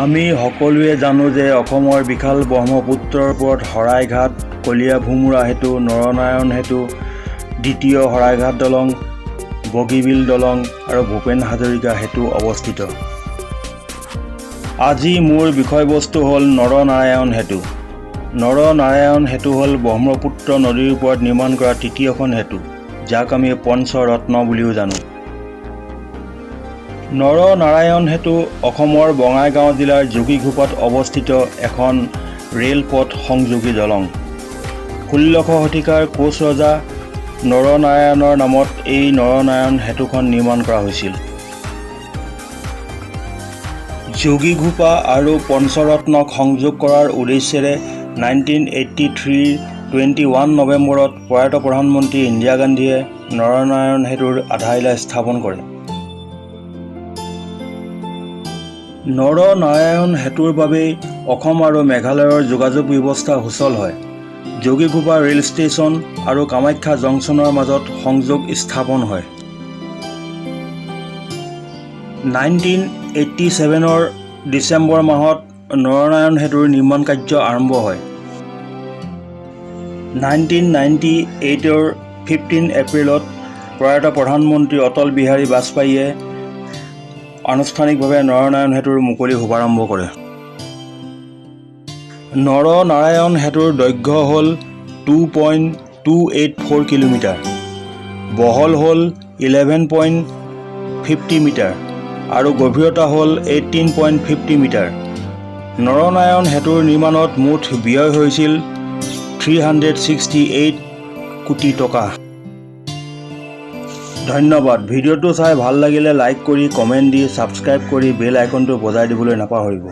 আমি সকলোৱে জানো যে অসমৰ বিশাল ব্ৰহ্মপুত্ৰৰ ওপৰত শৰাইঘাট, কলীয়া ভোমোৰা সেতু, নৰনাৰায়ণ সেতু, দ্বিতীয় শৰাইঘাট দলং, বগীবিল দলং আৰু ভূপেন হাজৰিকা সেতু অৱস্থিত। আজি মোৰ বিষয়বস্তু হ'ল নৰনাৰায়ণ সেতু। নৰনাৰায়ণ সেতু হ'ল ব্ৰহ্মপুত্ৰ নদীৰ ওপৰত নিৰ্মাণ কৰা তৃতীয়খন সেতু, যাক আমি পঞ্চৰত্ন বুলিও জানো। নৰনাৰায়ণ সেতু অসমৰ বঙাইগাঁও জিলাৰ যোগীঘোপাত অৱস্থিত এখন ৰেলপথ সংযোগী দলং। 16শ শতিকাৰ কোচ ৰজা নৰনাৰায়ণৰ নামত এই নৰনাৰায়ণ সেতুখন নিৰ্মাণ কৰা হৈছিল। যোগীঘোপা আৰু পঞ্চৰত্নক সংযোগ কৰাৰ উদ্দেশ্যেৰে 1983 21 নৱেম্বৰত প্ৰয়াত প্ৰধানমন্ত্ৰী ইন্দিৰা গান্ধীয়ে নৰনাৰায়ণ সেতুৰ আধাৰশিলা স্থাপন কৰে। নৰনাৰায়ণ সেতুৰ বাবেই অসম আৰু মেঘালয়ৰ যোগাযোগ ব্যৱস্থা সুচল হয়। যোগীঘোপা ৰেল ষ্টেচন আৰু কামাখ্যা জংচনৰ মাজত সংযোগ স্থাপন হয়। 1987 ডিচেম্বৰ মাহত নৰনাৰায়ণ সেতুৰ নিৰ্মাণ কাৰ্য আৰম্ভ হয়। 1998 15 এপ্ৰিলত প্ৰয়াত প্ৰধানমন্ত্ৰী অটল বিহাৰী বাজপেয়ীয়ে আনুষ্ঠানিকভাৱে নৰনাৰায়ণ সেতুৰ মুকলি শুভাৰম্ভ কৰে। নৰনাৰায়ণ সেতুৰ দৈৰ্ঘ্য হ'ল 2.284 কিলোমিটাৰ, বহল হ'ল 11.50 মিটাৰ আৰু গভীৰতা হ'ল 18.50 মিটাৰ। নৰনাৰায়ণ সেতুৰ নিৰ্মাণত মুঠ ব্যয় হৈছিল 368 কোটি টকা। ধন্যবাদ। ভিডিঅ'টো চাই ভাল লাগিলে লাইক কৰি, কমেণ্ট দি, ছাবস্ক্ৰাইব কৰি বেল আইকনটো বজাই দিবলৈ নাপাহৰিব।